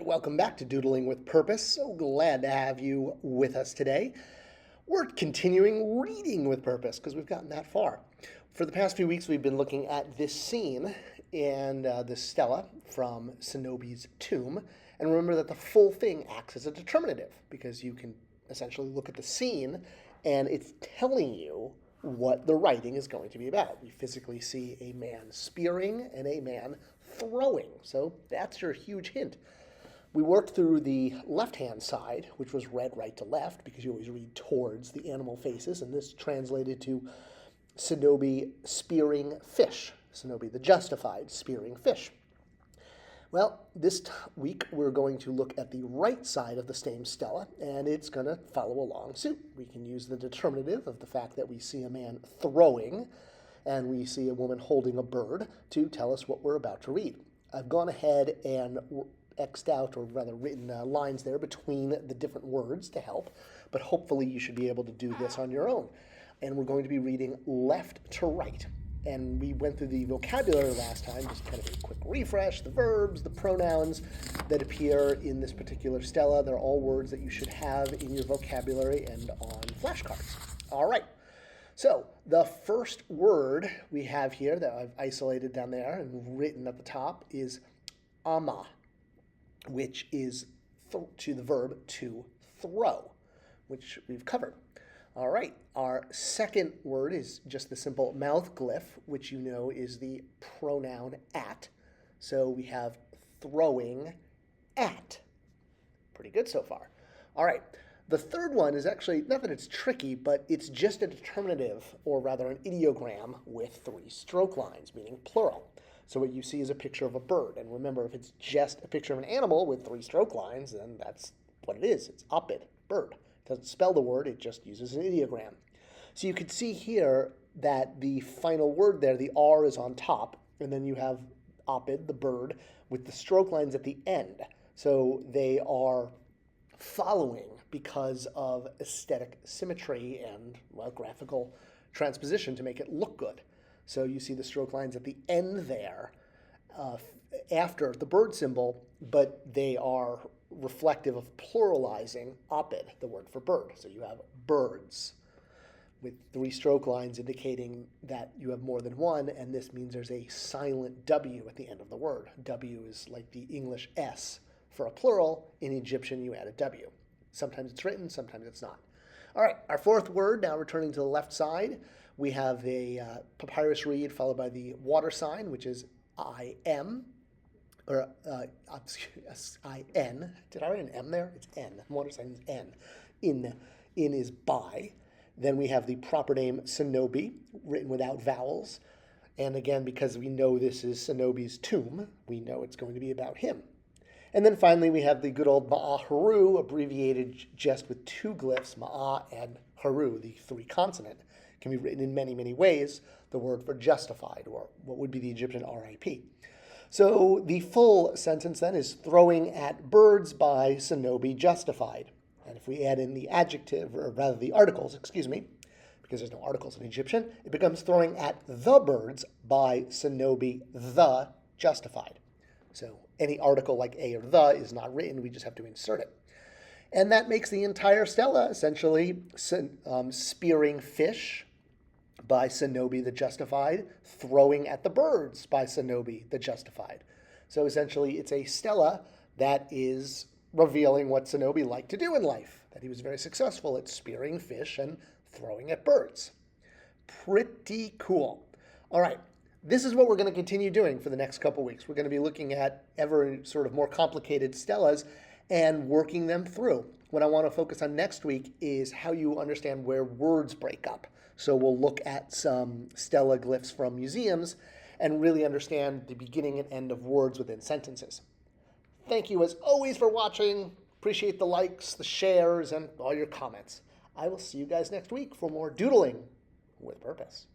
right, welcome back to Doodling with Purpose. So glad to have you with us today. We're continuing reading with purpose because we've gotten that far. For the past few weeks, we've been looking at this scene and this stela from Senobi's tomb. And remember that the full thing acts as a determinative because you can essentially look at the scene and it's telling you what the writing is going to be about. We physically see a man spearing and a man throwing. So that's your huge hint. We worked through the left-hand side, which was read right to left, because you always read towards the animal faces, and this translated to Senobi spearing fish. Senobi the justified spearing fish. Well, this week we're going to look at the right side of the same stela, and it's going to follow along suit. We can use the determinative of the fact that we see a man throwing, and we see a woman holding a bird to tell us what we're about to read. I've gone ahead and X'd out, or rather written lines there between the different words to help, but hopefully you should be able to do this on your own. And we're going to be reading left to right. And we went through the vocabulary last time, just kind of a quick refresh, the verbs, the pronouns that appear in this particular stela. They're all words that you should have in your vocabulary and on flashcards. All right. So the first word we have here that I've isolated down there and written at the top is ama, which is to the verb to throw, which we've covered. All right, our second word is just the simple mouth glyph, which you know is the pronoun at. So we have throwing at. Pretty good so far. All right, the third one is actually, not that it's tricky, but it's just a determinative, or rather an ideogram with 3 stroke lines, meaning plural. So what you see is a picture of a bird. And remember, if it's just a picture of an animal with 3 stroke lines, then that's what it is. It's opid, bird. It doesn't spell the word, it just uses an ideogram. So you can see here that the final word there, the R is on top, and then you have opid, the bird, with the stroke lines at the end. So they are following because of aesthetic symmetry and, well, graphical transposition to make it look good. So you see the stroke lines at the end there after the bird symbol, but they are reflective of pluralizing opid, the word for bird. So you have birds with 3 stroke lines indicating that you have more than one, and this means there's a silent W at the end of the word. W is like the English S for a plural. In Egyptian, you add a W. Sometimes it's written, sometimes it's not. All right, our fourth word, now returning to the left side, we have a papyrus reed followed by the water sign, which is I-M, or I-N. Did I write an M there? It's N. Water sign is N. In is by. Then we have the proper name Senobi, written without vowels. And again, because we know this is Senobi's tomb, we know it's going to be about him. And then finally, we have the good old Ma'aharu, abbreviated just with 2 glyphs, Ma'a and Haru, the 3 consonant. Can be written in many, many ways, the word for justified, or what would be the Egyptian RIP. So the full sentence then is throwing at birds by Senobi justified. And if we add in the adjective, or rather the articles, excuse me, because there's no articles in Egyptian, it becomes throwing at the birds by Senobi the justified. So any article like a or the is not written, we just have to insert it. And that makes the entire stela essentially spearing fish by Senobi the justified, throwing at the birds by Senobi the justified. So essentially it's a stela that is revealing what Senobi liked to do in life, that he was very successful at spearing fish and throwing at birds. Pretty cool. All right, this is what we're going to continue doing for the next couple weeks. We're going to be looking at ever sort of more complicated stelas and working them through. What I want to focus on next week is how you understand where words break up. So we'll look at some stela glyphs from museums and really understand the beginning and end of words within sentences. Thank you as always for watching. Appreciate the likes, the shares, and all your comments. I will see you guys next week for more doodling with purpose.